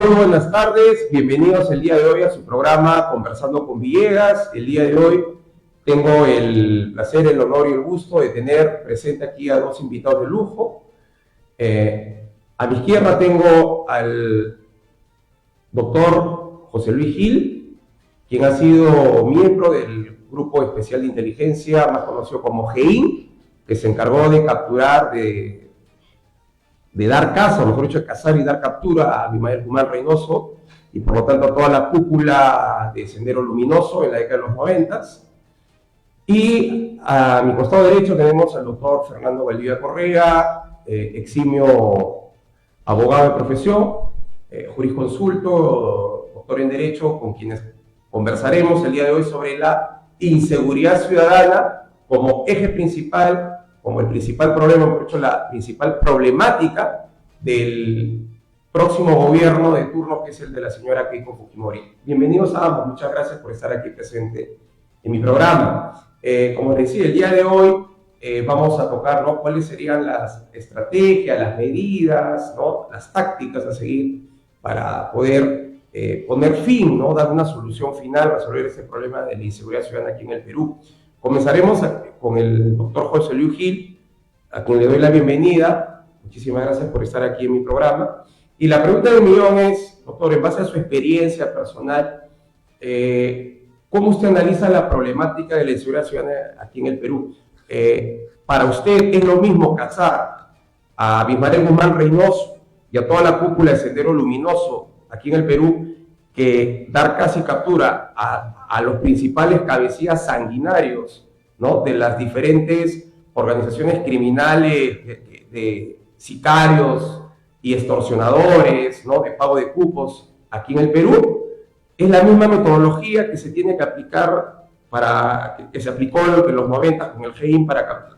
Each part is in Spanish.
Muy buenas tardes, bienvenidos el día de hoy a su programa Conversando con Villegas. El día de hoy tengo el placer, el honor y el gusto de tener presente aquí a dos invitados de lujo. A mi izquierda tengo al doctor José Luis Gil, quien ha sido miembro del Grupo Especial de Inteligencia, más conocido como GEIN, que se encargó de capturar, de dar caza, o mejor dicho, de cazar y dar captura a Abimael Guzmán Reynoso y por lo tanto a toda la cúpula de Sendero Luminoso en la década de los 90. Y a mi costado derecho tenemos al doctor Fernando Valdivia Correa, eximio abogado de profesión, jurisconsulto, doctor en Derecho, con quienes conversaremos el día de hoy sobre la inseguridad ciudadana como eje principal, como el principal problema, por hecho la principal problemática del próximo gobierno de turno, que es el de la señora Keiko Fujimori. Bienvenidos a ambos, muchas gracias por estar aquí presente en mi programa. Como les decía, el día de hoy vamos a tocar, ¿no?, cuáles serían las estrategias, las medidas, ¿no?, las tácticas a seguir para poder poner fin, ¿no?, dar una solución final, resolver ese problema de la inseguridad ciudadana aquí en el Perú. Comenzaremos con el doctor José Luis Gil, a quien le doy la bienvenida. Muchísimas gracias por estar aquí en mi programa. Y la pregunta del millón es, doctor, en base a su experiencia personal, ¿cómo usted analiza la problemática de la inseguridad ciudadana aquí en el Perú? Para usted, ¿es lo mismo cazar a Abimael Guzmán Reynoso y a toda la cúpula de Sendero Luminoso aquí en el Perú que dar caza y captura a los principales cabecillas sanguinarios, ¿no?, de las diferentes organizaciones criminales, de sicarios y extorsionadores, ¿no?, de pago de cupos aquí en el Perú? Es la misma metodología que se tiene que aplicar que se aplicó en los 90 con el GEIN para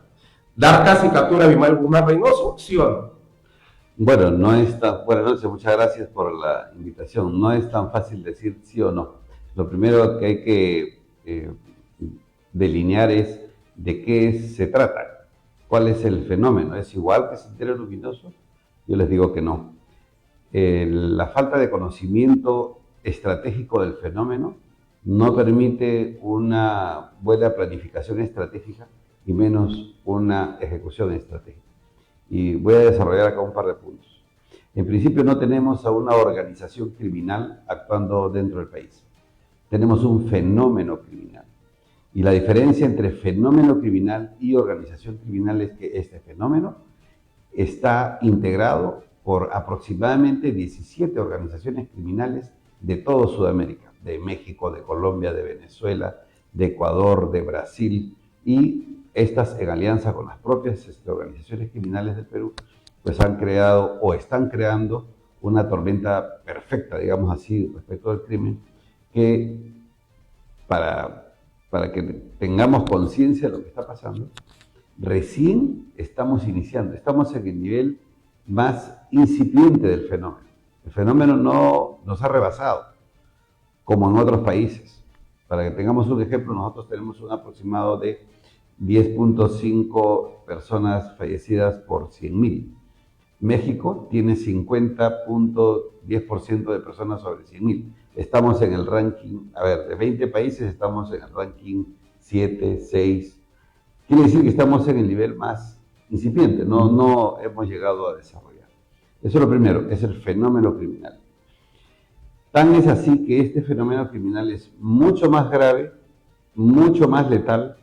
dar caza y captura a Abimael Guzmán Reynoso, ¿sí o no? Bueno, no es tan, buenas noches, muchas gracias por la invitación. No es tan fácil decir sí o no. Lo primero que hay que delinear es de qué se trata, cuál es el fenómeno. ¿Es igual que Sendero Luminoso? Yo les digo que no. La falta de conocimiento estratégico del fenómeno no permite una buena planificación estratégica y menos una ejecución estratégica. Y voy a desarrollar acá un par de puntos. En principio no tenemos a una organización criminal actuando dentro del país. Tenemos un fenómeno criminal. Y la diferencia entre fenómeno criminal y organización criminal es que este fenómeno está integrado por aproximadamente 17 organizaciones criminales de toda Sudamérica, de México, de Colombia, de Venezuela, de Ecuador, de Brasil, y estas, en alianza con las propias organizaciones criminales del Perú, pues han creado o están creando una tormenta perfecta, digamos así, respecto al crimen, que para que tengamos conciencia de lo que está pasando, recién estamos iniciando, estamos en el nivel más incipiente del fenómeno. El fenómeno no nos ha rebasado, como en otros países. Para que tengamos un ejemplo, nosotros tenemos un aproximado de 10.5 personas fallecidas por 100.000. México tiene 50.10% de personas sobre 100.000. Estamos en el ranking, de 20 países estamos en el ranking 7, 6. Quiere decir que estamos en el nivel más incipiente, no hemos llegado a desarrollar. Eso es lo primero, es el fenómeno criminal. Tan es así que este fenómeno criminal es mucho más grave, mucho más letal,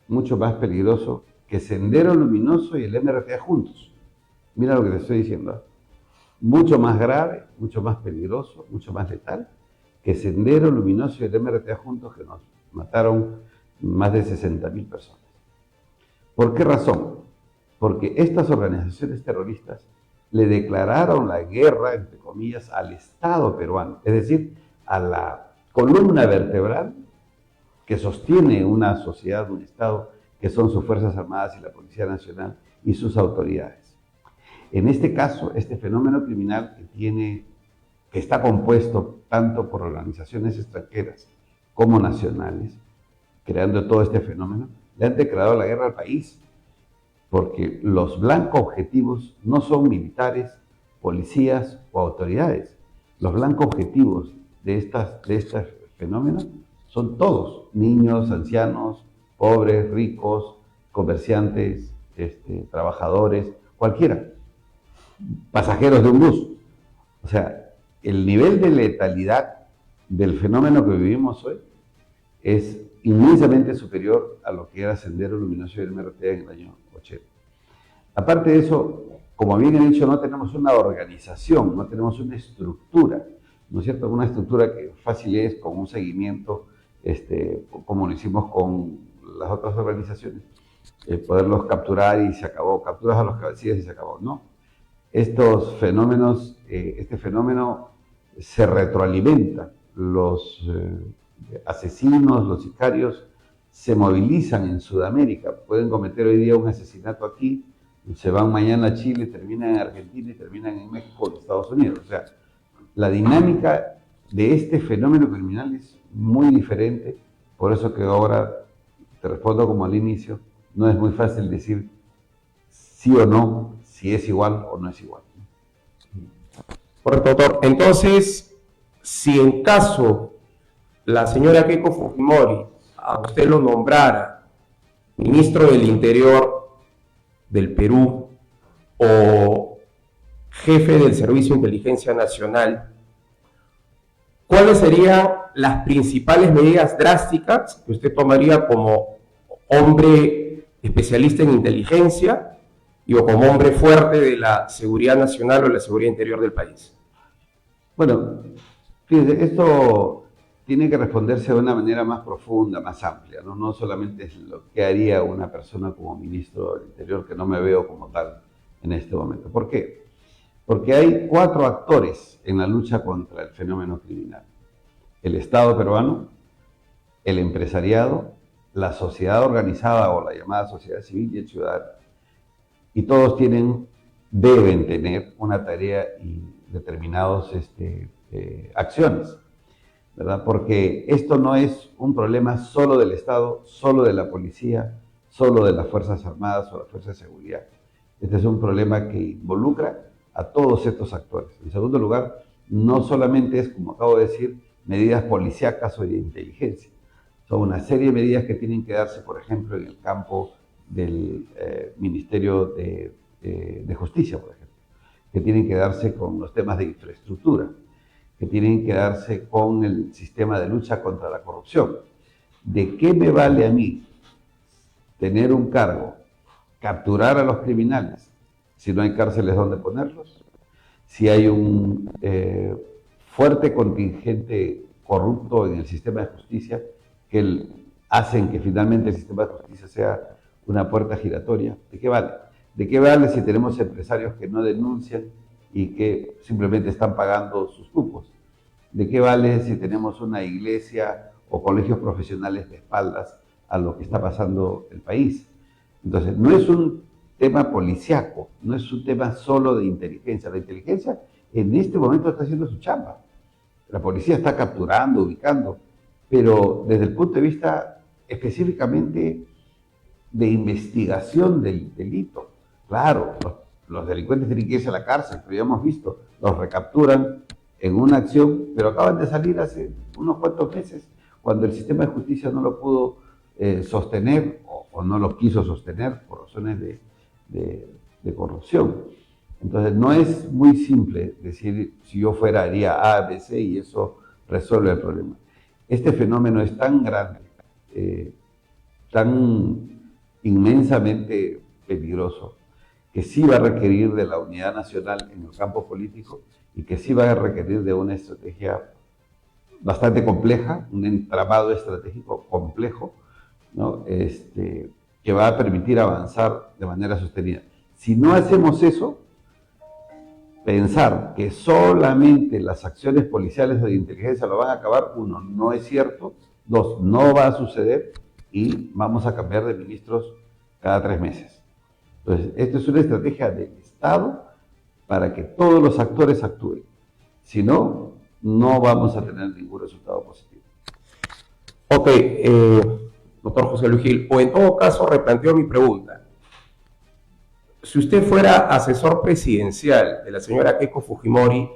mucho más peligroso que Sendero Luminoso y el MRTA juntos. Mira lo que te estoy diciendo. Mucho más grave, mucho más peligroso, mucho más letal que Sendero Luminoso y el MRTA juntos, que nos mataron más de 60.000 personas. ¿Por qué razón? Porque estas organizaciones terroristas le declararon la guerra, entre comillas, al Estado peruano, es decir, a la columna vertebral que sostiene una sociedad, un Estado, que son sus Fuerzas Armadas y la Policía Nacional y sus autoridades. En este caso, este fenómeno criminal que está compuesto tanto por organizaciones extranjeras como nacionales, creando todo este fenómeno, le han declarado la guerra al país, porque los blancos objetivos no son militares, policías o autoridades. los blancos objetivos de estos fenómenos son todos, niños, ancianos, pobres, ricos, comerciantes, trabajadores, cualquiera, pasajeros de un bus. O sea, el nivel de letalidad del fenómeno que vivimos hoy es inmensamente superior a lo que era Sendero Luminoso y el MRT en el año 80. Aparte de eso, como bien he dicho, no tenemos una organización, no tenemos una estructura, ¿no es cierto? Una estructura que fácil es con un seguimiento, como lo hicimos con las otras organizaciones, poderlos capturar y se acabó, capturas a los cabecillas y se acabó. No, estos fenómenos, este fenómeno se retroalimenta, los asesinos, los sicarios se movilizan en Sudamérica, pueden cometer hoy día un asesinato aquí, se van mañana a Chile, terminan en Argentina y terminan en México o Estados Unidos. O sea, la dinámica de este fenómeno criminal es muy diferente, por eso que ahora, te respondo como al inicio, no es muy fácil decir sí o no, si es igual o no es igual. Correcto, doctor. Entonces, si en caso la señora Keiko Fujimori a usted lo nombrara ministro del Interior del Perú o jefe del Servicio de Inteligencia Nacional, ¿cuáles serían las principales medidas drásticas que usted tomaría como hombre especialista en inteligencia y o como hombre fuerte de la seguridad nacional o la seguridad interior del país? Bueno, fíjese, esto tiene que responderse de una manera más profunda, más amplia, ¿no? No solamente es lo que haría una persona como ministro del Interior, que no me veo como tal en este momento. ¿Por qué? Porque hay 4 actores en la lucha contra el fenómeno criminal: el Estado peruano, el empresariado, la sociedad organizada o la llamada sociedad civil y el ciudadano. Y todos deben tener una tarea y determinadas acciones, ¿verdad? Porque esto no es un problema solo del Estado, solo de la policía, solo de las Fuerzas Armadas o las Fuerzas de Seguridad. Este es un problema que involucra a todos estos actores. En segundo lugar, no solamente es, como acabo de decir, medidas policíacas o de inteligencia. Son una serie de medidas que tienen que darse, por ejemplo, en el campo del Ministerio de Justicia, por ejemplo, que tienen que darse con los temas de infraestructura, que tienen que darse con el sistema de lucha contra la corrupción. ¿De qué me vale a mí tener un cargo, capturar a los criminales, si no hay cárceles donde ponerlos? Si hay un fuerte contingente corrupto en el sistema de justicia que hacen que finalmente el sistema de justicia sea una puerta giratoria, ¿de qué vale? ¿De qué vale si tenemos empresarios que no denuncian y que simplemente están pagando sus cupos? ¿De qué vale si tenemos una iglesia o colegios profesionales de espaldas a lo que está pasando en el país? Entonces, no es un tema policiaco, no es un tema solo de inteligencia. La inteligencia en este momento está haciendo su chamba. La policía está capturando, ubicando, pero desde el punto de vista específicamente de investigación del delito. Claro, los delincuentes tienen que irse a la cárcel, pero ya hemos visto, los recapturan en una acción, pero acaban de salir hace unos cuantos meses, cuando el sistema de justicia no lo pudo sostener o no lo quiso sostener por razones de corrupción. Entonces, no es muy simple decir, si yo fuera haría A, B, C y eso resuelve el problema. Este fenómeno es tan grande, tan inmensamente peligroso, que sí va a requerir de la unidad nacional en el campo político y que sí va a requerir de una estrategia bastante compleja, un entramado estratégico complejo, ¿no? Que va a permitir avanzar de manera sostenida. Si no hacemos eso, pensar que solamente las acciones policiales o de inteligencia lo van a acabar, 1, no es cierto; 2, no va a suceder y vamos a cambiar de ministros cada 3 meses. Entonces, esto es una estrategia del Estado para que todos los actores actúen. Si no, no vamos a tener ningún resultado positivo. Ok, doctor José Luis Gil, o en todo caso replanteo mi pregunta. Si usted fuera asesor presidencial de la señora Keiko Fujimori,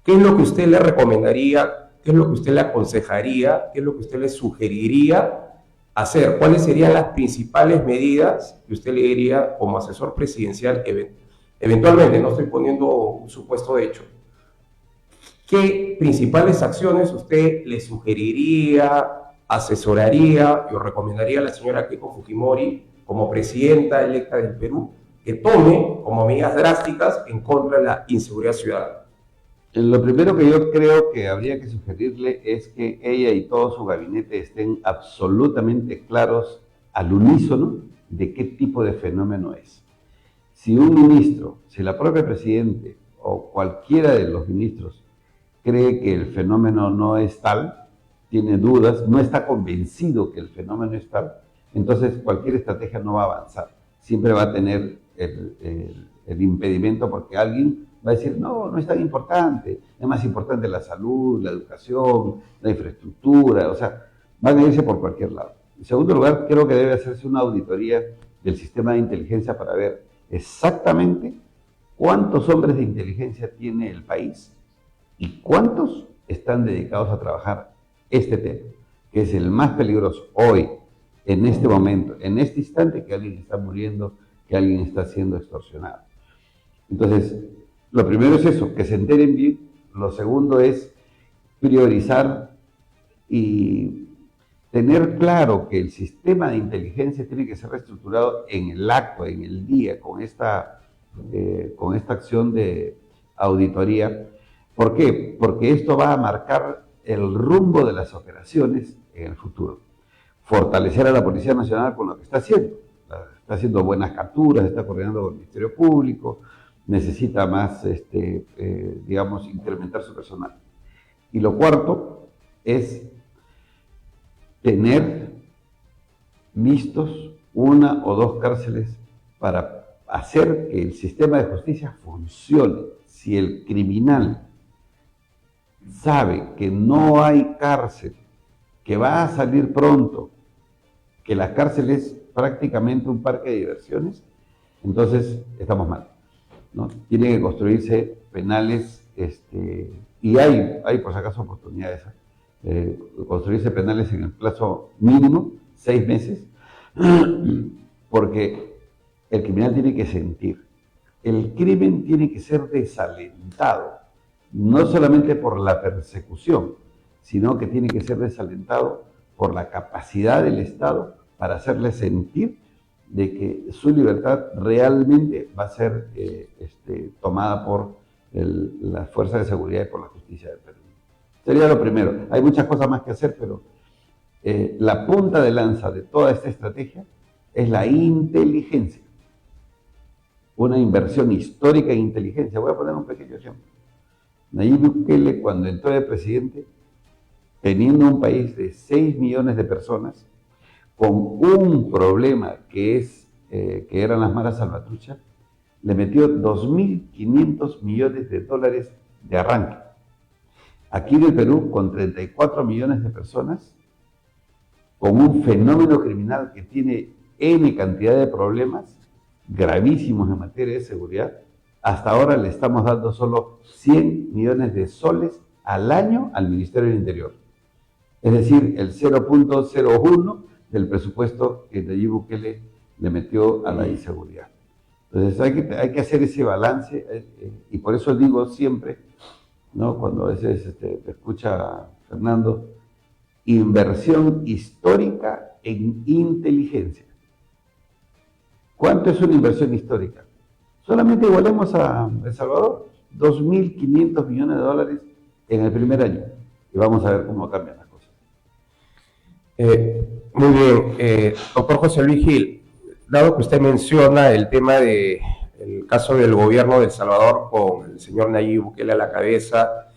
¿qué es lo que usted le recomendaría? ¿Qué es lo que usted le aconsejaría? ¿Qué es lo que usted le sugeriría hacer? ¿Cuáles serían las principales medidas que usted le diría como asesor presidencial eventualmente? No estoy poniendo un supuesto de hecho. ¿Qué principales acciones usted le sugeriría, asesoraría y recomendaría a la señora Keiko Fujimori como presidenta electa del Perú que tome como medidas drásticas en contra de la inseguridad ciudadana? Lo primero que yo creo que habría que sugerirle es que ella y todo su gabinete estén absolutamente claros al unísono de qué tipo de fenómeno es. Si un ministro, si la propia presidente o cualquiera de los ministros cree que el fenómeno no es tal, tiene dudas, no está convencido que el fenómeno es tal, entonces cualquier estrategia no va a avanzar. Siempre va a tener el impedimento porque alguien va a decir, no, no es tan importante, es más importante la salud, la educación, la infraestructura, o sea, van a irse por cualquier lado. En segundo lugar, creo que debe hacerse una auditoría del sistema de inteligencia para ver exactamente cuántos hombres de inteligencia tiene el país y cuántos están dedicados a trabajar este tema, que es el más peligroso hoy, en este momento, en este instante, que alguien está muriendo, que alguien está siendo extorsionado. Entonces, lo primero es eso, que se enteren bien. Lo segundo es priorizar y tener claro que el sistema de inteligencia tiene que ser reestructurado en el acto, en el día, con esta acción de auditoría. ¿Por qué? Porque esto va a marcar el rumbo de las operaciones en el futuro. Fortalecer a la Policía Nacional con lo que está haciendo. Está haciendo buenas capturas, está coordinando con el Ministerio Público, necesita más, digamos, incrementar su personal. Y lo cuarto es tener listos una o dos cárceles para hacer que el sistema de justicia funcione. Si el criminal sabe que no hay cárcel, que va a salir pronto, que la cárcel es prácticamente un parque de diversiones, entonces estamos mal, ¿no? Tienen que construirse penales, y hay por si acaso oportunidades, construirse penales en el plazo mínimo, 6 meses, porque el criminal tiene que sentir, el crimen tiene que ser desalentado, no solamente por la persecución, sino que tiene que ser desalentado por la capacidad del Estado para hacerle sentir de que su libertad realmente va a ser tomada por las fuerzas de seguridad y por la justicia del Perú. Sería lo primero. Hay muchas cosas más que hacer, pero la punta de lanza de toda esta estrategia es la inteligencia. Una inversión histórica en inteligencia. Voy a poner un pequeño ejemplo. Nayib Bukele, cuando entró de presidente, teniendo un país de 6 millones de personas, con un problema que eran las maras salvatruchas, le metió 2.500 millones de dólares de arranque. Aquí en el Perú, con 34 millones de personas, con un fenómeno criminal que tiene N cantidad de problemas gravísimos en materia de seguridad, hasta ahora le estamos dando solo 100 millones de soles al año al Ministerio del Interior. Es decir, el 0.01 del presupuesto que Nayib Bukele le metió a la inseguridad. Entonces hay que hacer ese balance, y por eso digo siempre, ¿no? Cuando a veces te escucha Fernando, inversión histórica en inteligencia. ¿Cuánto es una inversión histórica? Solamente igualemos a El Salvador, 2.500 millones de dólares en el primer año, y vamos a ver cómo cambian las cosas. Muy bien, doctor José Luis Gil, dado que usted menciona el tema del caso del gobierno de El Salvador con el señor Nayib Bukele a la cabeza,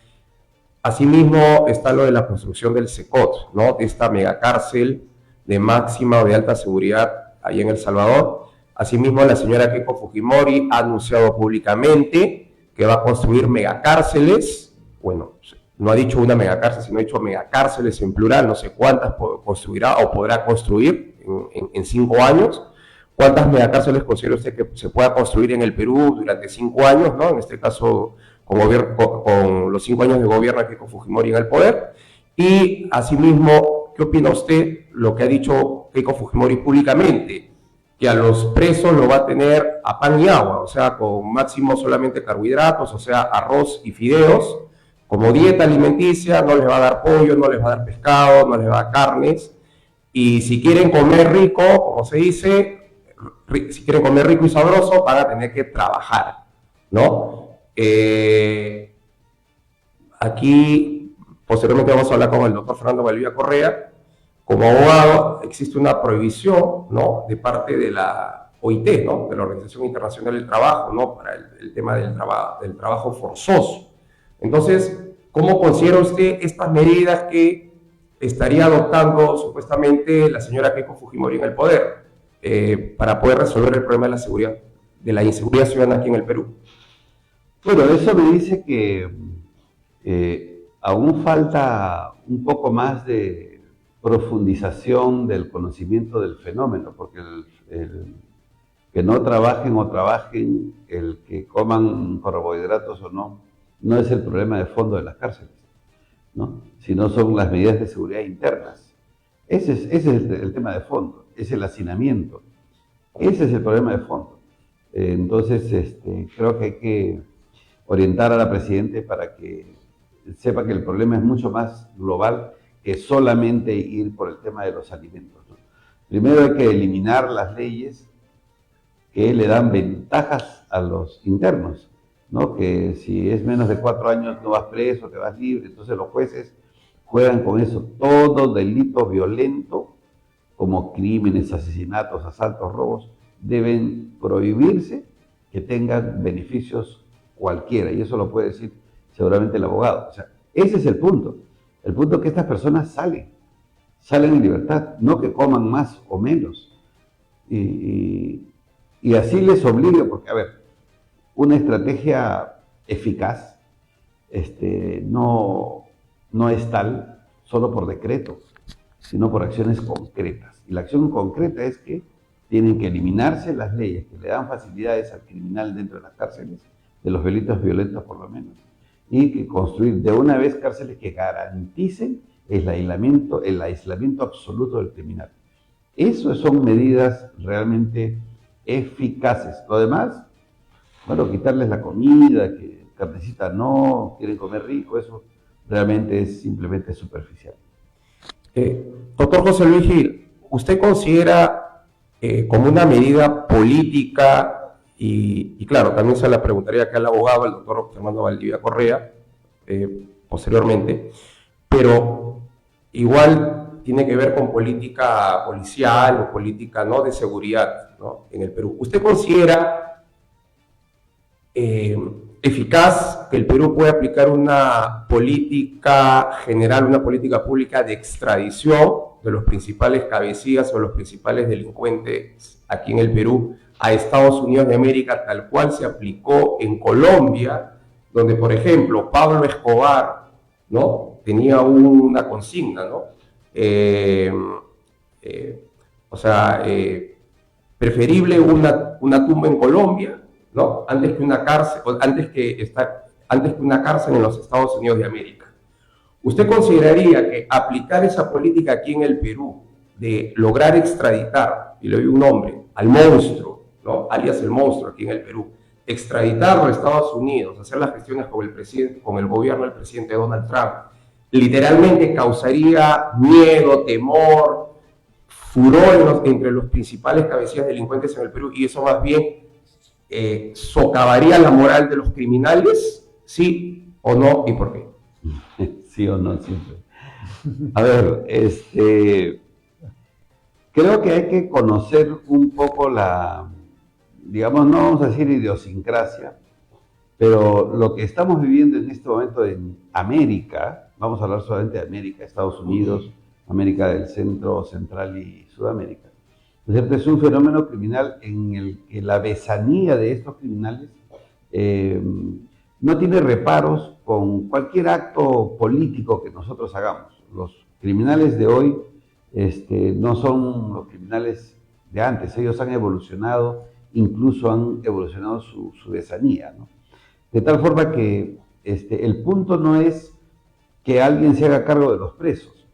asimismo está lo de la construcción del SECOT, ¿no? De esta megacárcel de máxima o de alta seguridad ahí en El Salvador. Asimismo, la señora Keiko Fujimori ha anunciado públicamente que va a construir megacárceles. Bueno, no ha dicho una megacárcel, sino ha dicho megacárceles en plural, no sé cuántas construirá o podrá construir en 5 años. ¿Cuántas megacárceles considera usted que se pueda construir en el Perú durante 5 años, ¿no? En este caso, con los 5 años de gobierno de Keiko Fujimori en el poder. Y asimismo, ¿qué opina usted lo que ha dicho Keiko Fujimori públicamente? Que a los presos lo va a tener a pan y agua, o sea, con máximo solamente carbohidratos, o sea, arroz y fideos, como dieta alimenticia. No les va a dar pollo, no les va a dar pescado, no les va a dar carnes. Y si quieren comer rico, como se dice, si quieren comer rico y sabroso, van a tener que trabajar, ¿no? Aquí, posteriormente vamos a hablar con el doctor Fernando Valdivia Correa. Como abogado, existe una prohibición, ¿no?, de parte de la OIT, ¿no?, de la Organización Internacional del Trabajo, ¿no?, para el tema del trabajo forzoso. Entonces, ¿cómo considera usted estas medidas que estaría adoptando supuestamente la señora Keiko Fujimori en el poder para poder resolver el problema de la seguridad, de la inseguridad ciudadana aquí en el Perú? Bueno, eso me dice que aún falta un poco más de profundización del conocimiento del fenómeno, porque el que no trabajen o trabajen, el que coman carbohidratos o no, no es el problema de fondo de las cárceles, ¿no?, sino son las medidas de seguridad internas. Ese es el tema de fondo, es el hacinamiento. Ese es el problema de fondo. Entonces, creo que hay que orientar a la Presidenta para que sepa que el problema es mucho más global que solamente ir por el tema de los alimentos, ¿no? Primero hay que eliminar las leyes que le dan ventajas a los internos, ¿no?, que si es menos de 4 años no vas preso, te vas libre. Entonces los jueces juegan con eso. Todo delito violento, como crímenes, asesinatos, asaltos, robos, deben prohibirse que tengan beneficios cualquiera, y eso lo puede decir seguramente el abogado. O sea, ese es el punto. El punto es que estas personas salen en libertad, no que coman más o menos. Y así les obliga, porque, a ver, una estrategia eficaz no es tal solo por decreto, sino por acciones concretas. Y la acción concreta es que tienen que eliminarse las leyes que le dan facilidades al criminal dentro de las cárceles, de los delitos violentos por lo menos, y que construir de una vez cárceles que garanticen el aislamiento absoluto del criminal. Eso son medidas realmente eficaces. Lo demás, bueno, quitarles la comida, que carnecita no, quieren comer rico, eso realmente es simplemente superficial. Doctor José Luis Gil, ¿usted considera como una medida política, y claro, también se la preguntaría acá al abogado, al doctor Fernando Valdivia Correa, posteriormente, pero igual tiene que ver con política policial o política, ¿no?, de seguridad, ¿no?, en el Perú? ¿Usted considera eficaz que el Perú pueda aplicar una política general, una política pública de extradición de los principales cabecillas o los principales delincuentes aquí en el Perú a Estados Unidos de América, tal cual se aplicó en Colombia, donde, por ejemplo, Pablo Escobar, ¿no?, tenía una consigna, ¿no? Preferible una tumba en Colombia, ¿no?, antes que una cárcel en los Estados Unidos de América. ¿Usted consideraría que aplicar esa política aquí en el Perú, de lograr extraditar, y le doy un nombre, al monstruo, ¿no?, alias el monstruo aquí en el Perú, extraditarlo a Estados Unidos, hacer las gestiones con el gobierno del presidente Donald Trump, literalmente causaría miedo, temor, furor entre los principales cabecillas delincuentes en el Perú, y eso más bien socavaría la moral de los criminales? ¿Sí o no, y por qué? Sí o no, siempre. A ver, creo que hay que conocer un poco digamos, no vamos a decir idiosincrasia, pero lo que estamos viviendo en este momento en América, vamos a hablar solamente de América, Estados Unidos, América del Centro, Central y Sudamérica, ¿no es cierto? Es un fenómeno criminal en el que la besanía de estos criminales no tiene reparos con cualquier acto político que nosotros hagamos. Los criminales de hoy no son los criminales de antes, ellos han evolucionado, incluso han evolucionado su besanía, ¿no? De tal forma que el punto no es que alguien se haga cargo de los presos.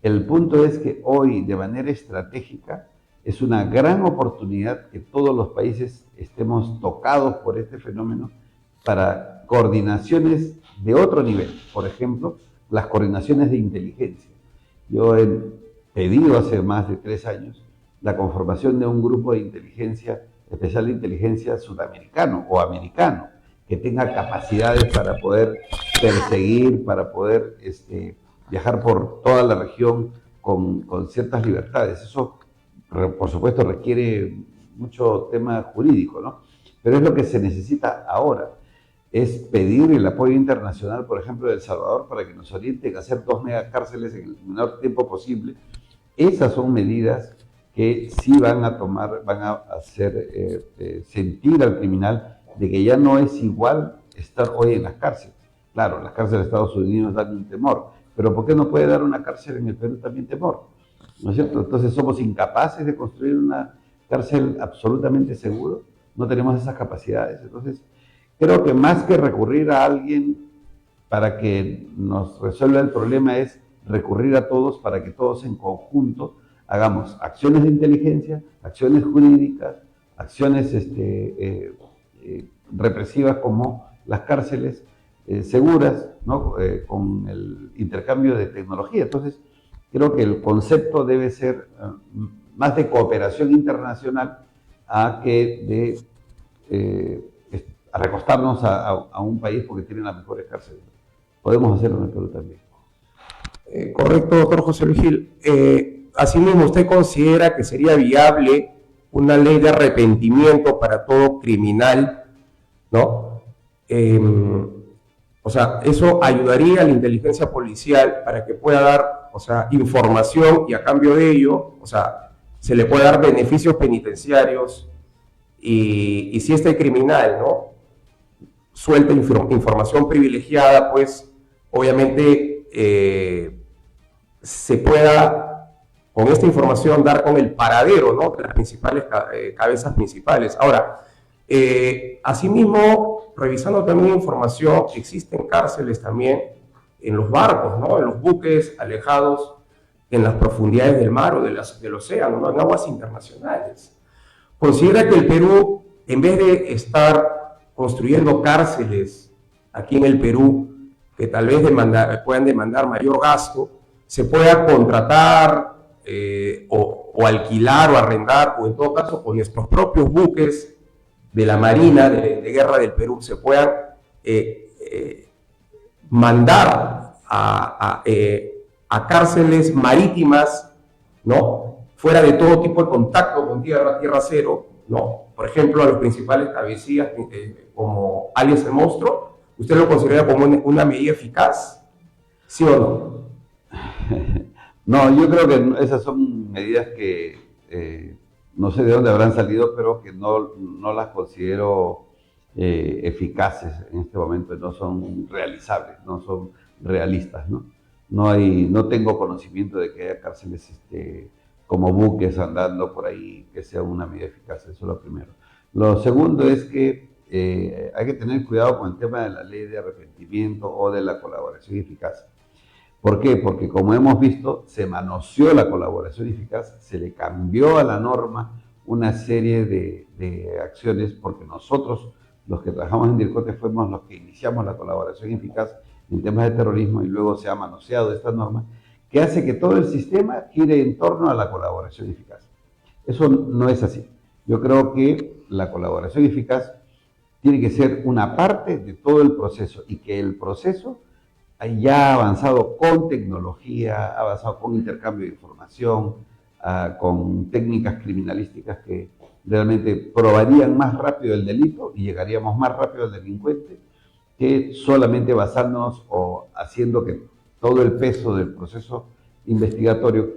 El punto es que hoy, de manera estratégica, es una gran oportunidad que todos los países estemos tocados por este fenómeno para coordinaciones de otro nivel. Por ejemplo, las coordinaciones de inteligencia. Yo he pedido hace más de 3 años la conformación de un grupo de inteligencia, especial de inteligencia sudamericano o americano, que tenga capacidades para poder perseguir, para poder viajar por toda la región con ciertas libertades. Eso, por supuesto, requiere mucho tema jurídico, ¿no? Pero es lo que se necesita ahora. Es pedir el apoyo internacional, por ejemplo, de El Salvador, para que nos orienten a hacer 2 megacárceles en el menor tiempo posible. Esas son medidas que sí van a hacer sentir al criminal de que ya no es igual estar hoy en las cárceles. Claro, las cárceles de Estados Unidos dan un temor, pero ¿por qué no puede dar una cárcel en el Perú también temor? ¿No es cierto? Entonces somos incapaces de construir una cárcel absolutamente segura, no tenemos esas capacidades. Entonces creo que más que recurrir a alguien para que nos resuelva el problema es recurrir a todos para que todos en conjunto hagamos acciones de inteligencia, acciones jurídicas, acciones represivas como las cárceles seguras, ¿no? Con el intercambio de tecnología. Entonces, creo que el concepto debe ser más de cooperación internacional a que de recostarnos a un país porque tiene las mejores cárceles. Podemos hacerlo en el Perú también. Correcto, doctor José Luis Gil. Asimismo, ¿usted considera que sería viable una ley de arrepentimiento para todo criminal, ¿no? O sea, eso ayudaría a la inteligencia policial para que pueda dar, o sea, información y a cambio de ello, o sea, se le puede dar beneficios penitenciarios y si este criminal, ¿no? Suelta información privilegiada, pues obviamente se pueda con esta información dar con el paradero, ¿no? De las principales cabezas principales. Ahora, asimismo, revisando también información, existen cárceles también en los barcos, ¿no? En los buques alejados en las profundidades del mar o del océano, ¿no? En aguas internacionales. Considera que el Perú, en vez de estar construyendo cárceles aquí en el Perú, que tal vez puedan demandar mayor gasto, se pueda contratar o alquilar o arrendar, o en todo caso con nuestros propios buques de la Marina de Guerra del Perú se puedan mandar a cárceles marítimas, ¿no? Fuera de todo tipo de contacto con tierra cero, ¿no? Por ejemplo, a los principales cabecillas como alias el monstruo, ¿usted lo considera como una medida eficaz? ¿Sí o no? No, yo creo que esas son medidas que no sé de dónde habrán salido, pero que no las considero eficaces en este momento, no son realizables, no son realistas, ¿no? No tengo conocimiento de que haya cárceles como buques andando por ahí que sea una medida eficaz, eso es lo primero. Lo segundo es que hay que tener cuidado con el tema de la ley de arrepentimiento o de la colaboración eficaz. ¿Por qué? Porque como hemos visto, se manoseó la colaboración eficaz, se le cambió a la norma una serie de acciones, porque nosotros, los que trabajamos en DIRCOTE, fuimos los que iniciamos la colaboración eficaz en temas de terrorismo y luego se ha manoseado esta norma, que hace que todo el sistema gire en torno a la colaboración eficaz. Eso no es así. Yo creo que la colaboración eficaz tiene que ser una parte de todo el proceso y que el proceso ya ha avanzado con tecnología, ha avanzado con intercambio de información, con técnicas criminalísticas que realmente probarían más rápido el delito y llegaríamos más rápido al delincuente que solamente basándonos o haciendo que todo el peso del proceso investigatorio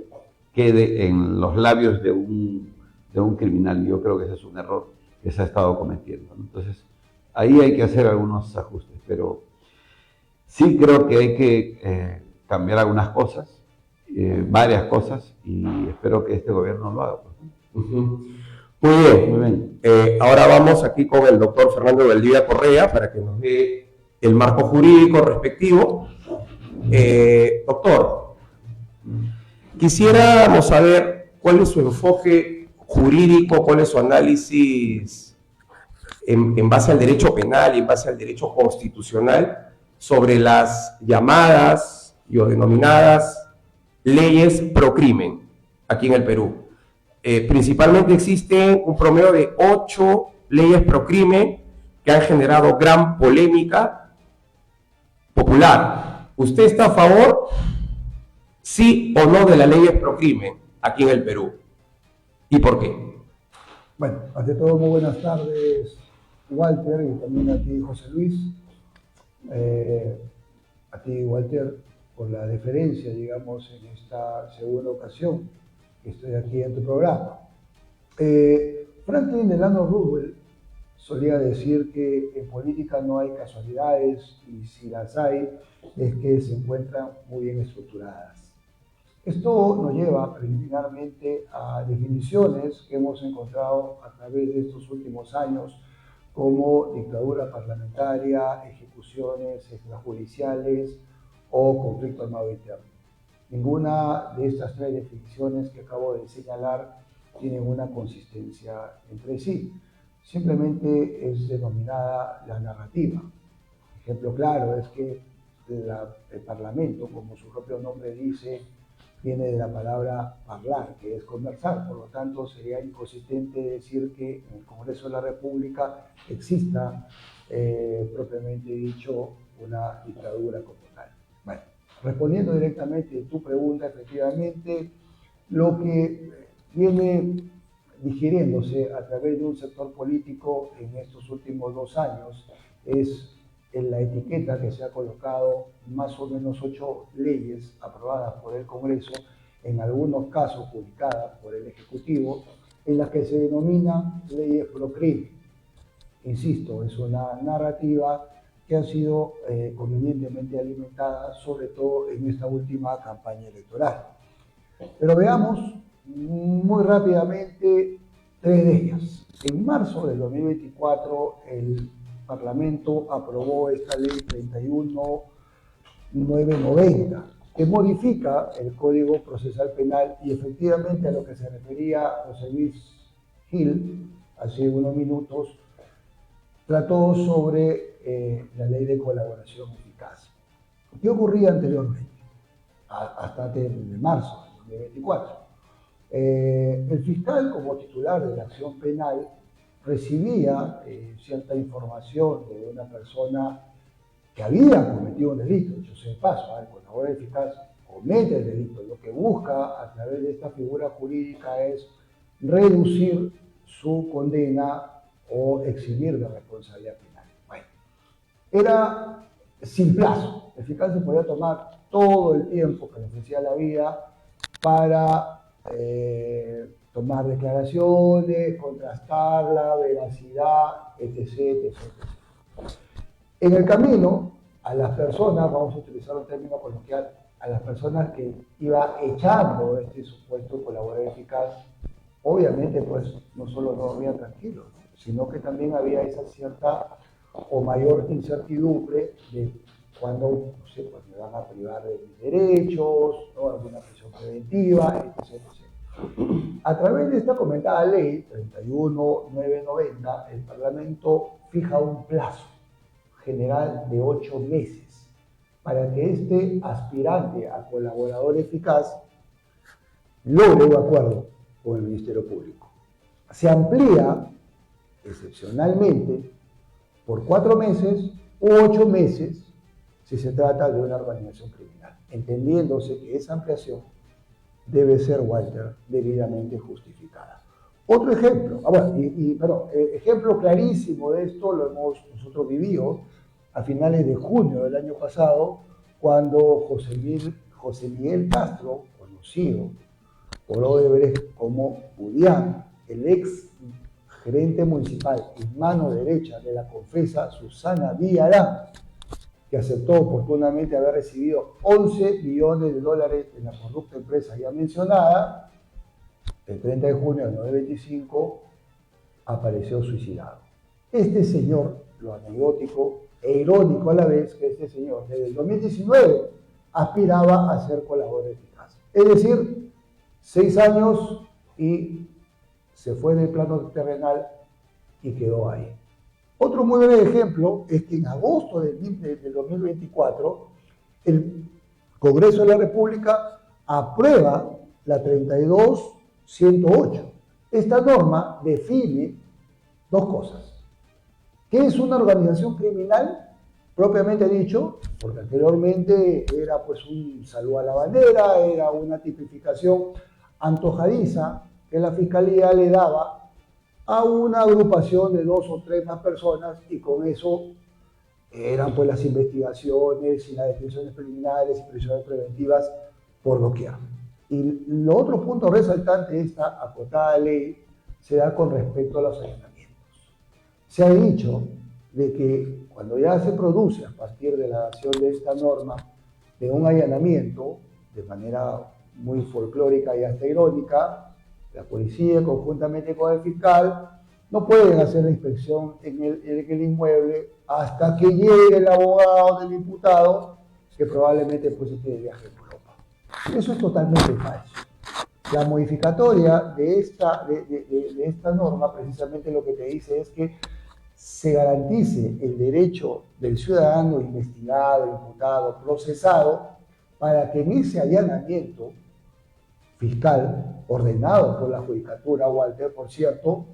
quede en los labios de un criminal. Yo creo que ese es un error que se ha estado cometiendo, ¿no? Entonces, ahí hay que hacer algunos ajustes, pero sí creo que hay que cambiar algunas cosas, varias cosas, y espero que este gobierno lo haga. Uh-huh. Muy bien. Muy bien. Ahora vamos aquí con el doctor Fernando Valdivia Correa para que nos dé el marco jurídico respectivo. Doctor, quisiéramos saber cuál es su enfoque jurídico, cuál es su análisis en base al derecho penal y en base al derecho constitucional sobre las llamadas y o denominadas leyes pro crimen aquí en el Perú. Principalmente existen un promedio de 8 leyes pro crimen que han generado gran polémica popular. ¿Usted está a favor, sí o no, de las leyes pro crimen aquí en el Perú? ¿Y por qué? Bueno, ante todo, muy buenas tardes, Walter, y también a ti, José Luis. A ti, Walter, por la deferencia, digamos, en esta segunda ocasión que estoy aquí en tu programa. Franklin Delano Roosevelt solía decir que en política no hay casualidades y si las hay es que se encuentran muy bien estructuradas. Esto nos lleva preliminarmente a definiciones que hemos encontrado a través de estos últimos años como dictadura parlamentaria, ejecuciones extrajudiciales o conflicto armado interno. Ninguna de estas tres definiciones que acabo de señalar tienen una consistencia entre sí. Simplemente es denominada la narrativa. Ejemplo claro es que el Parlamento, como su propio nombre dice, viene de la palabra hablar, que es conversar. Por lo tanto, sería inconsistente decir que en el Congreso de la República exista, propiamente dicho, una dictadura como tal. Bueno, respondiendo directamente a tu pregunta, efectivamente, lo que viene digiriéndose a través de un sector político en estos últimos 2 años es en la etiqueta que se ha colocado más o menos 8 leyes aprobadas por el Congreso, en algunos casos publicadas por el Ejecutivo, en las que se denomina leyes pro crimen. Insisto, es una narrativa que ha sido convenientemente alimentada, sobre todo en esta última campaña electoral. Pero veamos muy rápidamente 3 de ellas. En marzo del 2024, el Parlamento aprobó esta ley 31990, que modifica el Código Procesal Penal y efectivamente a lo que se refería José Luis Gil hace unos minutos, trató sobre la ley de colaboración eficaz. ¿Qué ocurría anteriormente? Hasta antes de marzo del 2024. El fiscal, como titular de la acción penal, recibía cierta información de una persona que había cometido un delito. Yo sé de paso, el colaborador eficaz comete el delito. Lo que busca a través de esta figura jurídica es reducir su condena o eximir de responsabilidad penal. Bueno, era sin plazo. El fiscal se podía tomar todo el tiempo que le ofrecía la vida para tomar declaraciones, contrastar la veracidad, etc, etc. En el camino, a las personas, vamos a utilizar un término coloquial, a las personas que iba echando este supuesto colaborador eficaz, obviamente pues no solo no dormían tranquilos, sino que también había esa cierta o mayor incertidumbre de cuando, no sé, pues me van a privar de mis derechos, ¿no? Alguna prisión preventiva, etc, etc. A través de esta comentada ley 31990, el Parlamento fija un plazo general de 8 meses para que este aspirante a colaborador eficaz logre un acuerdo con el Ministerio Público. Se amplía excepcionalmente por 4 meses u 8 meses si se trata de una organización criminal, entendiéndose que esa ampliación debe ser, Walter, debidamente justificada. Otro ejemplo, ejemplo clarísimo de esto lo hemos nosotros vivido a finales de junio del año pasado, cuando José Miguel Castro, conocido por Odebrecht como Budián, el ex gerente municipal y mano derecha de la confesa Susana Villarán, que aceptó oportunamente haber recibido $11 millones de la corrupta empresa ya mencionada, el 30 de junio de 2025 apareció suicidado. Este señor, lo anecdótico e irónico a la vez, que este señor desde el 2019 aspiraba a ser colaborador eficaz. Es decir, 6 años y se fue del plano terrenal y quedó ahí. Otro muy breve ejemplo es que en agosto del 2024 el Congreso de la República aprueba la 32.108. Esta norma define dos cosas. ¿Qué es una organización criminal? Propiamente dicho, porque anteriormente era pues un saludo a la bandera, era una tipificación antojadiza que la Fiscalía le daba a una agrupación de 2 o 3 más personas y con eso eran pues las investigaciones y las detenciones preliminares y prisiones preventivas por doquier. Y lo otro punto resaltante de esta acotada ley se da con respecto a los allanamientos. Se ha dicho de que cuando ya se produce a partir de la acción de esta norma de un allanamiento de manera muy folclórica y hasta irónica, la policía conjuntamente con el fiscal no pueden hacer la inspección en el inmueble hasta que llegue el abogado del imputado, que probablemente pues esté de viaje por Europa. Eso es totalmente falso. La modificatoria de esta norma precisamente lo que te dice es que se garantice el derecho del ciudadano investigado, imputado, procesado, para que en ese allanamiento fiscal, ordenado por la Judicatura, Walter, por cierto,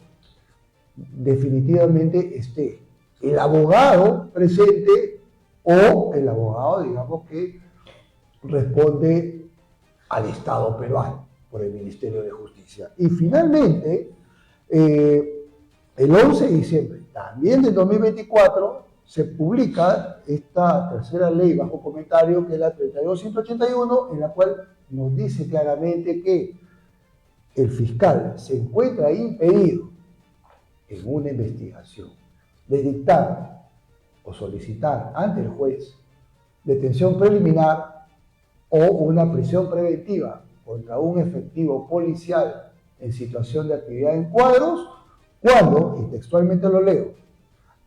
definitivamente esté el abogado presente o el abogado, digamos, que responde al Estado peruano por el Ministerio de Justicia. Y finalmente, el 11 de diciembre también del 2024 se publica esta tercera ley bajo comentario, que es la 32.181, en la cual nos dice claramente que el fiscal se encuentra impedido en una investigación de dictar o solicitar ante el juez detención preliminar o una prisión preventiva contra un efectivo policial en situación de actividad en cuadros, cuando, y textualmente lo leo,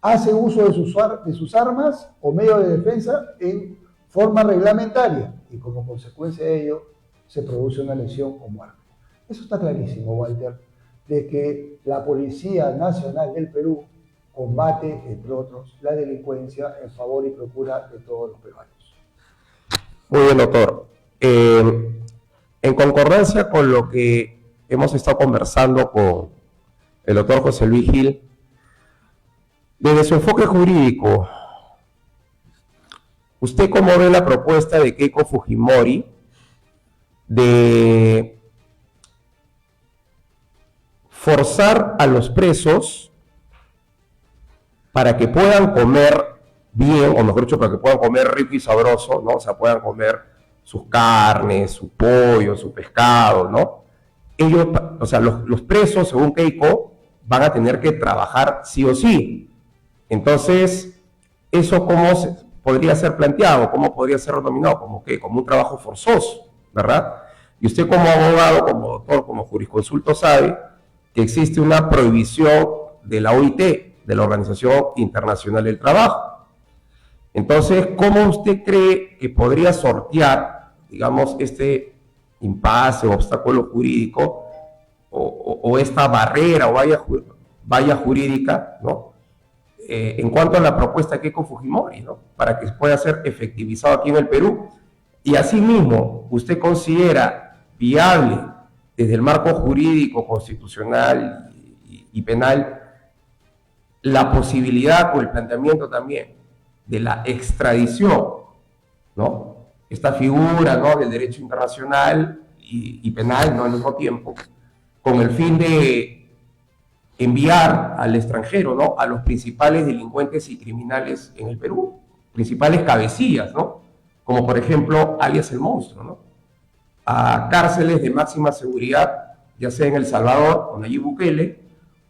hace uso de sus armas o medios de defensa en forma reglamentaria y como consecuencia de ello se produce una lesión o muerte. Eso está clarísimo, Walter, de que la Policía Nacional del Perú combate, entre otros, la delincuencia en favor y procura de todos los peruanos. Muy bien, doctor. En concordancia con lo que hemos estado conversando con el doctor José Luis Gil, desde su enfoque jurídico, ¿usted cómo ve la propuesta de Keiko Fujimori de forzar a los presos para que puedan comer bien, o mejor dicho, para que puedan comer rico y sabroso, ¿no? O sea, puedan comer sus carnes, su pollo, su pescado, ¿no? Ellos, o sea, los presos, según Keiko, van a tener que trabajar sí o sí. Entonces, ¿eso cómo podría ser planteado? ¿Cómo podría ser denominado? Como que como un trabajo forzoso, ¿verdad? Y usted como abogado, como doctor, como jurisconsulto sabe que existe una prohibición de la OIT, de la Organización Internacional del Trabajo. Entonces, ¿cómo usted cree que podría sortear, digamos, este impasse o obstáculo jurídico o esta barrera o valla jurídica, ¿no? En cuanto a la propuesta de Keiko Fujimori, ¿no? Para que pueda ser efectivizado aquí en el Perú. Y asimismo, ¿usted considera viable desde el marco jurídico, constitucional y penal la posibilidad o el planteamiento también de la extradición, ¿no? Esta figura, ¿no?, del derecho internacional y penal, ¿no?, al mismo tiempo, con el fin de enviar al extranjero, ¿no?, a los principales delincuentes y criminales en el Perú, principales cabecillas, ¿no?, como por ejemplo alias el Monstruo, ¿no?, a cárceles de máxima seguridad, ya sea en El Salvador, con Nayib Bukele,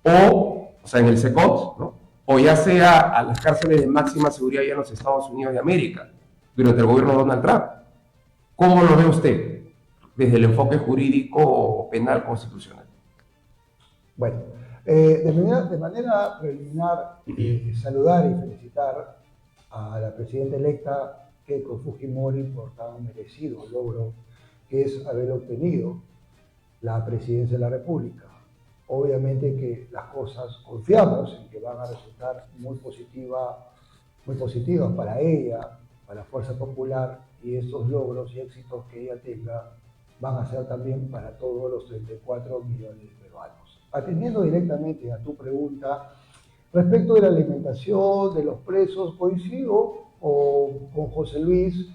o sea, en el SECOT, ¿no?, o ya sea a las cárceles de máxima seguridad ya en los Estados Unidos de América, durante el gobierno de Donald Trump. ¿Cómo lo ve usted desde el enfoque jurídico, penal, constitucional? Bueno, De manera preliminar, saludar y felicitar a la presidenta electa Keiko Fujimori por tan merecido logro que es haber obtenido la presidencia de la República. Obviamente que las cosas confiamos en que van a resultar muy positivas para ella, para la Fuerza Popular, y estos logros y éxitos que ella tenga van a ser también para todos los 34 millones de peruanos. Atendiendo directamente a tu pregunta, respecto de la alimentación de los presos, coincido con José Luis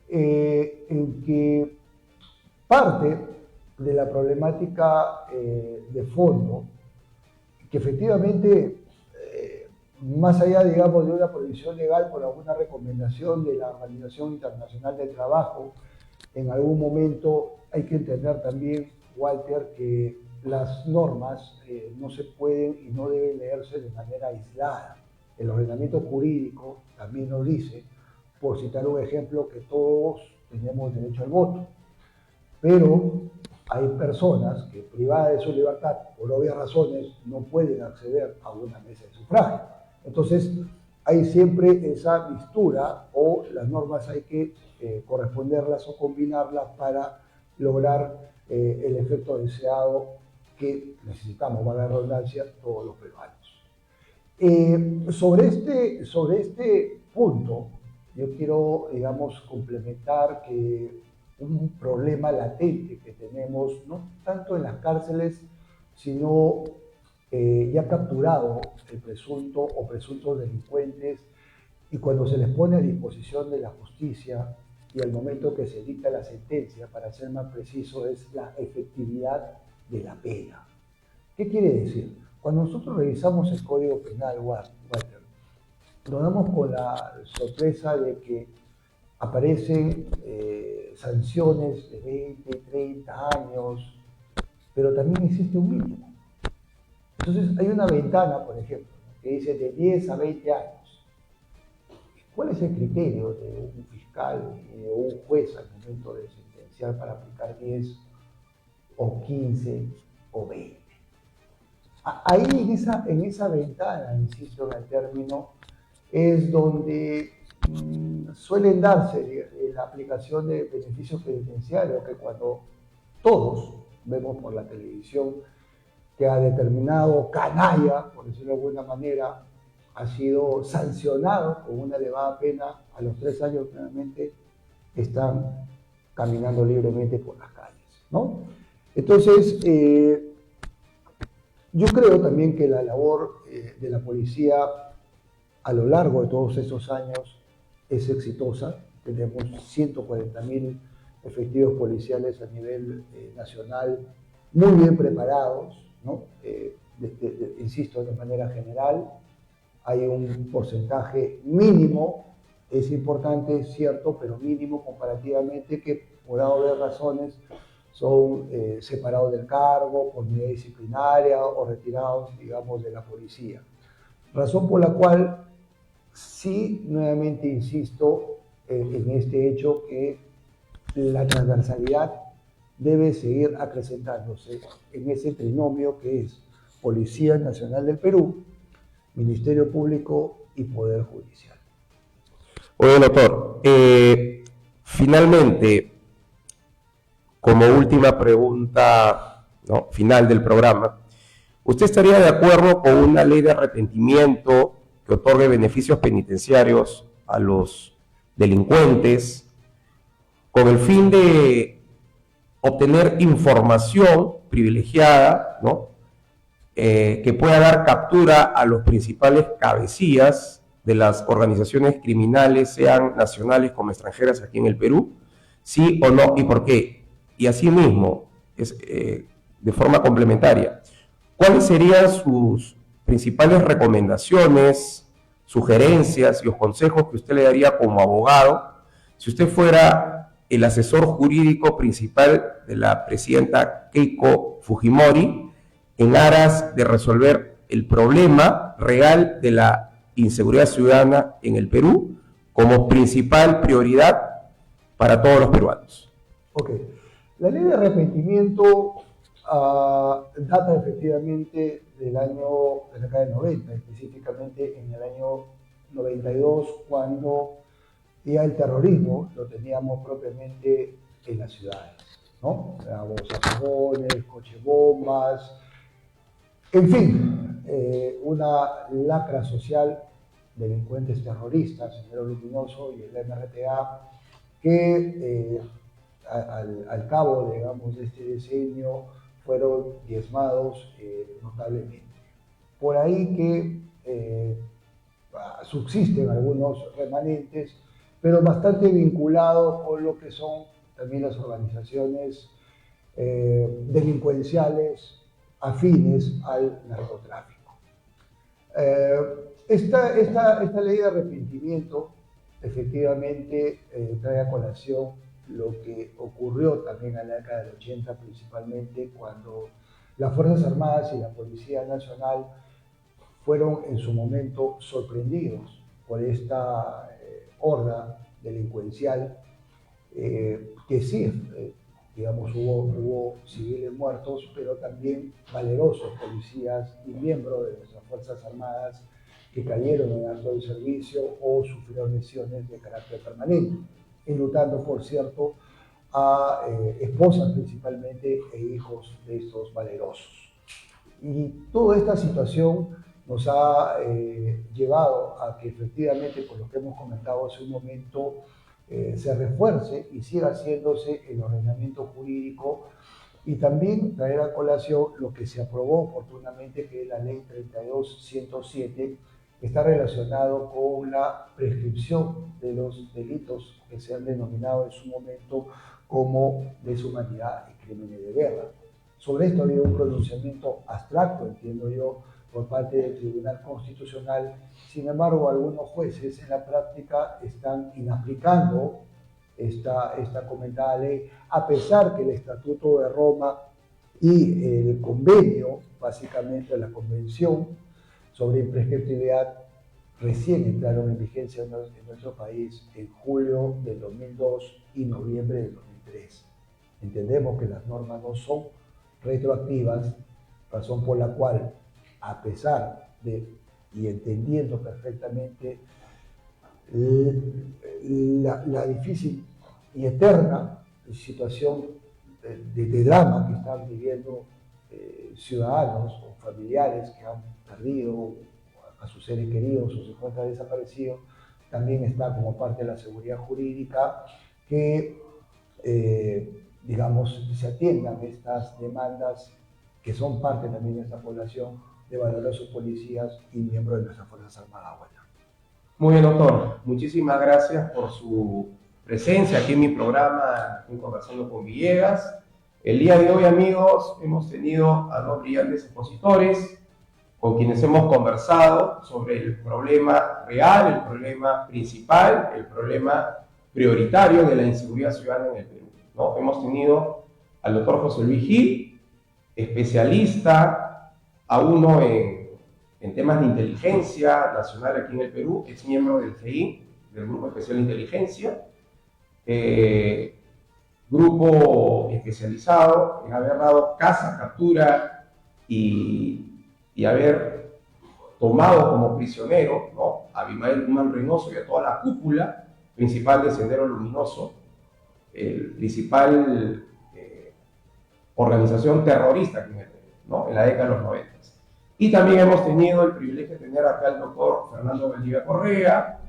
en que parte de la problemática de fondo, que efectivamente, más allá, digamos, de una prohibición legal por alguna recomendación de la Organización Internacional del Trabajo, en algún momento hay que entender también, Walter, que las normas no se pueden y no deben leerse de manera aislada. El ordenamiento jurídico también nos dice, por citar un ejemplo, que todos tenemos derecho al voto, pero hay personas que, privadas de su libertad, por obvias razones, no pueden acceder a una mesa de sufragio. Entonces, hay siempre esa mistura, o las normas hay que corresponderlas o combinarlas para lograr el efecto deseado que necesitamos, valga la redundancia, todos los peruanos. Sobre este punto, yo quiero, digamos, complementar que un problema latente que tenemos, no tanto en las cárceles, sino ya capturado el presunto o presuntos delincuentes, y cuando se les pone a disposición de la justicia y al momento que se dicta la sentencia, para ser más preciso, es la efectividad de la pena. ¿Qué quiere decir? Cuando nosotros revisamos el Código Penal, Walter, nos damos con la sorpresa de que aparecen sanciones de 20, 30 años, pero también existe un mínimo. Entonces hay una ventana, por ejemplo, que dice de 10 a 20 años. ¿Cuál es el criterio de un fiscal o un juez al momento de sentenciar para aplicar 10 o 15 o 20? Ahí en esa ventana, insisto en el término, es donde suelen darse la aplicación de beneficios penitenciarios, que cuando todos vemos por la televisión que a determinado canalla, por decirlo de alguna manera, ha sido sancionado con una elevada pena, a los 3 años realmente están caminando libremente por las calles, ¿no? Entonces, yo creo también que la labor de la policía a lo largo de todos estos años es exitosa. Tenemos 140.000 efectivos policiales a nivel nacional, muy bien preparados, ¿no? Insisto, de manera general, hay un porcentaje mínimo, es importante, es cierto, pero mínimo comparativamente, que por haber razones son separados del cargo por medida disciplinaria o retirados, digamos, de la policía. Razón por la cual sí, nuevamente insisto en este hecho, que la transversalidad debe seguir acrecentándose en ese trinomio que es Policía Nacional del Perú, Ministerio Público y Poder Judicial. Oye, doctor, finalmente, como última pregunta, ¿no?, final del programa, ¿usted estaría de acuerdo con una ley de arrepentimiento que otorgue beneficios penitenciarios a los delincuentes con el fin de obtener información privilegiada, ¿no?, que pueda dar captura a los principales cabecillas de las organizaciones criminales, sean nacionales como extranjeras, aquí en el Perú? ¿Sí o no? ¿Y por qué? Y asimismo, de forma complementaria, ¿cuáles serían sus principales recomendaciones, sugerencias y los consejos que usted le daría como abogado si usted fuera el asesor jurídico principal de la presidenta Keiko Fujimori en aras de resolver el problema real de la inseguridad ciudadana en el Perú como principal prioridad para todos los peruanos? Ok. La ley de arrepentimiento data efectivamente de la década del 90, específicamente en el año 92, cuando ya el terrorismo lo teníamos propiamente en las ciudades, ¿no? Teníamos apagones, cochebombas, en fin, una lacra social, delincuentes terroristas, Sendero Luminoso y el MRTA, que al cabo, digamos, de este decenio fueron diezmados notablemente. Por ahí que subsisten algunos remanentes, pero bastante vinculados con lo que son también las organizaciones delincuenciales afines al narcotráfico. Esta ley de arrepentimiento efectivamente trae a colación lo que ocurrió también en la década del 80, principalmente cuando las Fuerzas Armadas y la Policía Nacional fueron en su momento sorprendidos por esta horda delincuencial, que sí, digamos, hubo civiles muertos, pero también valerosos policías y miembros de nuestras Fuerzas Armadas que cayeron en acto de servicio o sufrieron lesiones de carácter permanente, enlutando, por cierto, a esposas principalmente e hijos de estos valerosos. Y toda esta situación nos ha llevado a que efectivamente, por lo que hemos comentado hace un momento, se refuerce y siga haciéndose el ordenamiento jurídico y también traer a colación lo que se aprobó oportunamente, que es la ley 32.107, que está relacionado con la prescripción de los delitos que se han denominado en su momento como deshumanidad y crímenes de guerra. Sobre esto ha habido un pronunciamiento abstracto, entiendo yo, por parte del Tribunal Constitucional. Sin embargo, algunos jueces en la práctica están inaplicando esta comentada ley, a pesar que el Estatuto de Roma y el convenio, básicamente la Convención sobre Imprescriptibilidad, recién entraron en vigencia en nuestro país en julio del 2002 y noviembre del 2003. Entendemos que las normas no son retroactivas, razón por la cual, a pesar de, y entendiendo perfectamente la difícil y eterna situación de drama que están viviendo ciudadanos o familiares que han perdido a sus seres queridos o se encuentran desaparecidos, también está como parte de la seguridad jurídica que, digamos, se atiendan estas demandas que son parte también de esta población de valerosos policías y miembros de nuestras Fuerzas Armadas. Bueno. Muy bien, doctor. Muchísimas gracias por su presencia aquí en mi programa, en Conversando con Villegas. El día de hoy, amigos, hemos tenido a dos brillantes expositores con quienes hemos conversado sobre el problema real, el problema principal, el problema prioritario de la inseguridad ciudadana en el Perú, ¿no? Hemos tenido al doctor José Luis Gil, especialista a uno en temas de inteligencia nacional aquí en el Perú, es miembro del GI, del Grupo Especial de Inteligencia, grupo especializado en haber dado caza, captura y haber tomado como prisionero, ¿no?, a Abimael Guzmán Reynoso y a toda la cúpula principal de Sendero Luminoso, el principal organización terrorista aquí en el Perú, ¿no?, en la década de los 90. Y también hemos tenido el privilegio de tener acá al doctor Fernando Valdivia Correa,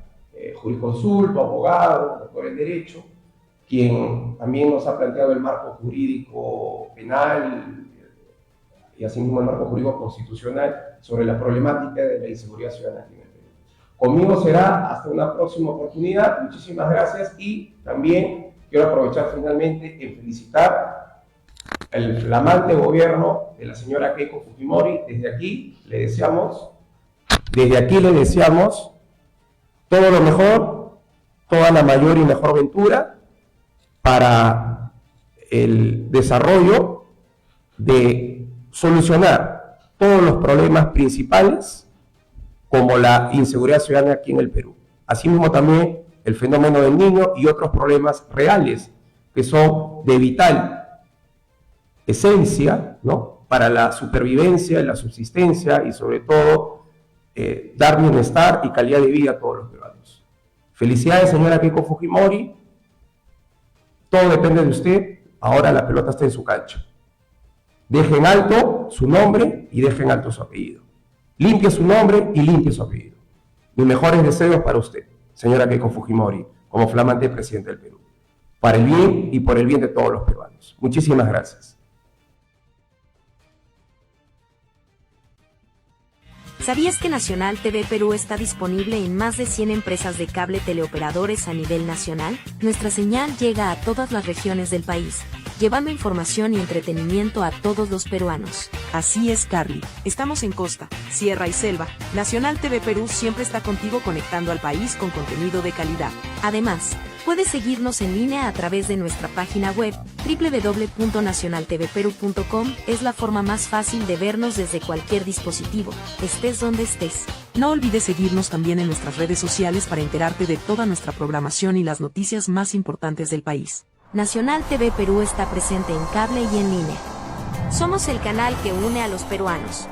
jurisconsulto, abogado, doctor en Derecho, quien también nos ha planteado el marco jurídico penal y asimismo el marco jurídico constitucional sobre la problemática de la inseguridad ciudadana aquí en el Perú. Conmigo será hasta una próxima oportunidad. Muchísimas gracias y también quiero aprovechar finalmente en felicitar el flamante gobierno de la señora Keiko Fujimori. Desde aquí le deseamos todo lo mejor, toda la mayor y mejor ventura para el desarrollo de solucionar todos los problemas principales como la inseguridad ciudadana aquí en el Perú. Asimismo también el fenómeno del niño y otros problemas reales que son de vital esencia, ¿no?, para la supervivencia, la subsistencia y sobre todo dar bienestar y calidad de vida a todos los peruanos. Felicidades, señora Keiko Fujimori. Todo depende de usted. Ahora la pelota está en su cancha. Dejen alto su nombre y dejen alto su apellido. Limpie su nombre y limpie su apellido. Mis mejores deseos para usted, señora Keiko Fujimori, como flamante presidente del Perú. Para el bien y por el bien de todos los peruanos. Muchísimas gracias. ¿Sabías que Nacional TV Perú está disponible en más de 100 empresas de cable teleoperadores a nivel nacional? Nuestra señal llega a todas las regiones del país, llevando información y entretenimiento a todos los peruanos. Así es, Carly. Estamos en costa, sierra y selva. Nacional TV Perú siempre está contigo conectando al país con contenido de calidad. Además, puedes seguirnos en línea a través de nuestra página web www.nacionaltvperu.com. Es la forma más fácil de vernos desde cualquier dispositivo, estés donde estés. No olvides seguirnos también en nuestras redes sociales para enterarte de toda nuestra programación y las noticias más importantes del país. Nacional TV Perú está presente en cable y en línea. Somos el canal que une a los peruanos.